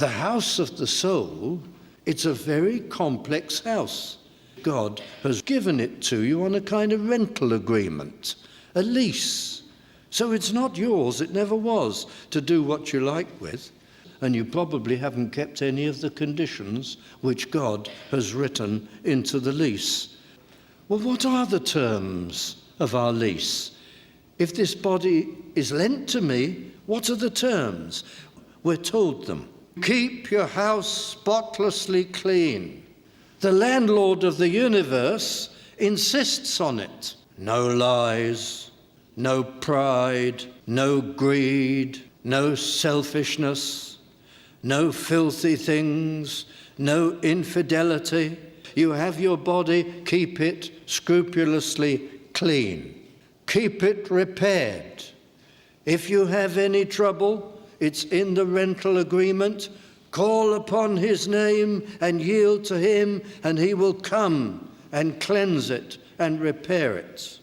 The house of the soul, it's a very complex house. God has given it to you on a kind of rental agreement, a lease. So it's not yours, it never was, to do what you like with. And you probably haven't kept any of the conditions which God has written into the lease. Well, what are the terms of our lease? If this body is lent to me, what are the terms? We're told them. Keep your house spotlessly clean. The landlord of the universe insists on it. No lies, no pride, no greed, no selfishness, no filthy things, no infidelity. You have your body, keep it scrupulously clean. Keep it repaired. If you have any trouble, it's in the rental agreement. Call upon his name and yield to him, and he will come and cleanse it and repair it.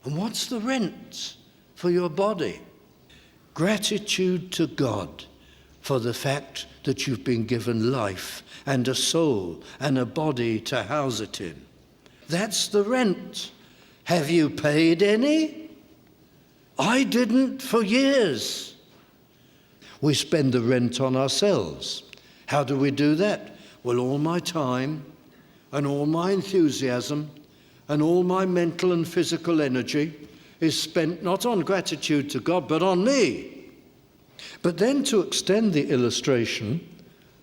And what's the rent for your body? Gratitude to God for the fact that you've been given life and a soul and a body to house it in. That's the rent. Have you paid any? I didn't for years. We spend the rent on ourselves. How do we do that? Well, all my time and all my enthusiasm and all my mental and physical energy is spent not on gratitude to God, but on me. But then, to extend the illustration,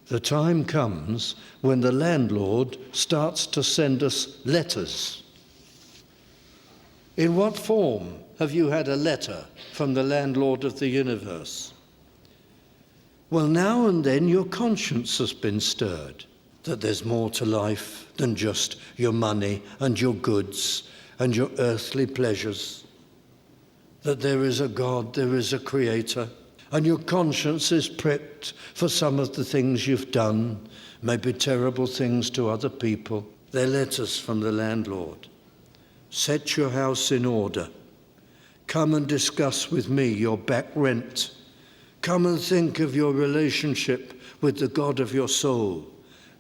the time comes when the landlord starts to send us letters. In what form have you had a letter from the landlord of the universe? Well, now and then your conscience has been stirred, that there's more to life than just your money and your goods and your earthly pleasures, that there is a God, there is a Creator, and your conscience is pricked for some of the things you've done, maybe terrible things to other people. They're letters from the landlord. Set your house in order. Come and discuss with me your back rent. Come and think of your relationship with the God of your soul.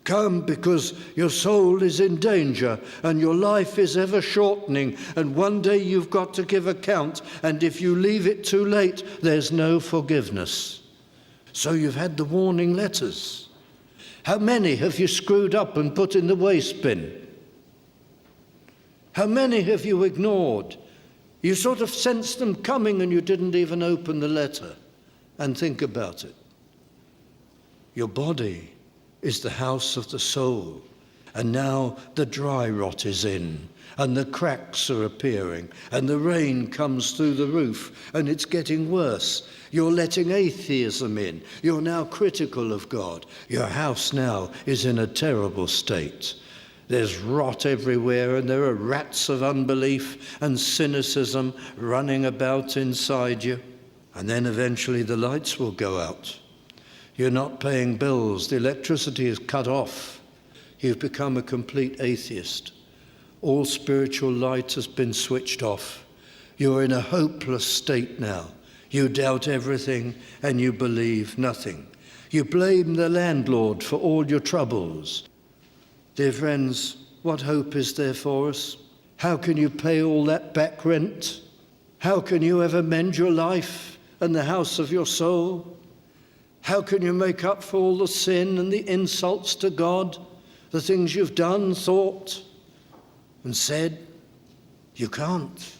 Come because your soul is in danger and your life is ever shortening, and one day you've got to give account, and if you leave it too late, there's no forgiveness. So you've had the warning letters. How many have you screwed up and put in the waste bin? How many have you ignored? You sort of sensed them coming and you didn't even open the letter and think about it. Your body is the house of the soul, and now the dry rot is in, and the cracks are appearing, and the rain comes through the roof, and it's getting worse. You're letting atheism in. You're now critical of God. Your house now is in a terrible state. There's rot everywhere, and there are rats of unbelief and cynicism running about inside you. And then eventually the lights will go out. You're not paying bills. The electricity is cut off. You've become a complete atheist. All spiritual light has been switched off. You're in a hopeless state now. You doubt everything and you believe nothing. You blame the landlord for all your troubles. Dear friends, what hope is there for us? How can you pay all that back rent? How can you ever mend your life and the house of your soul? How can you make up for all the sin and the insults to God, the things you've done, thought, and said? You can't.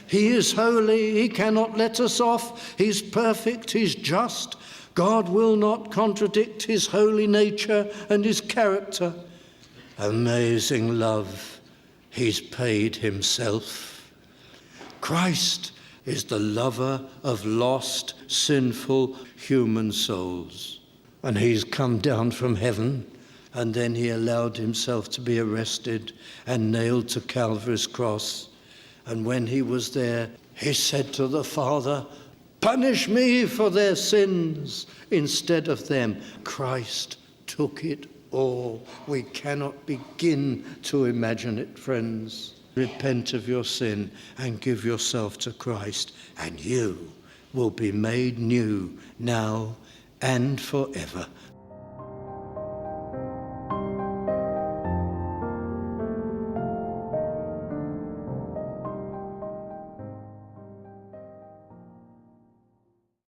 He is holy. He cannot let us off. He's perfect. He's just. God will not contradict his holy nature and his character. Amazing love. He's paid himself. Christ is the lover of lost, sinful human souls. And he's come down from heaven, and then he allowed himself to be arrested and nailed to Calvary's cross. And when he was there, he said to the Father, "Punish me for their sins instead of them." Christ took it all. We cannot begin to imagine it, friends. Repent of your sin and give yourself to Christ, and you will be made new now and forever.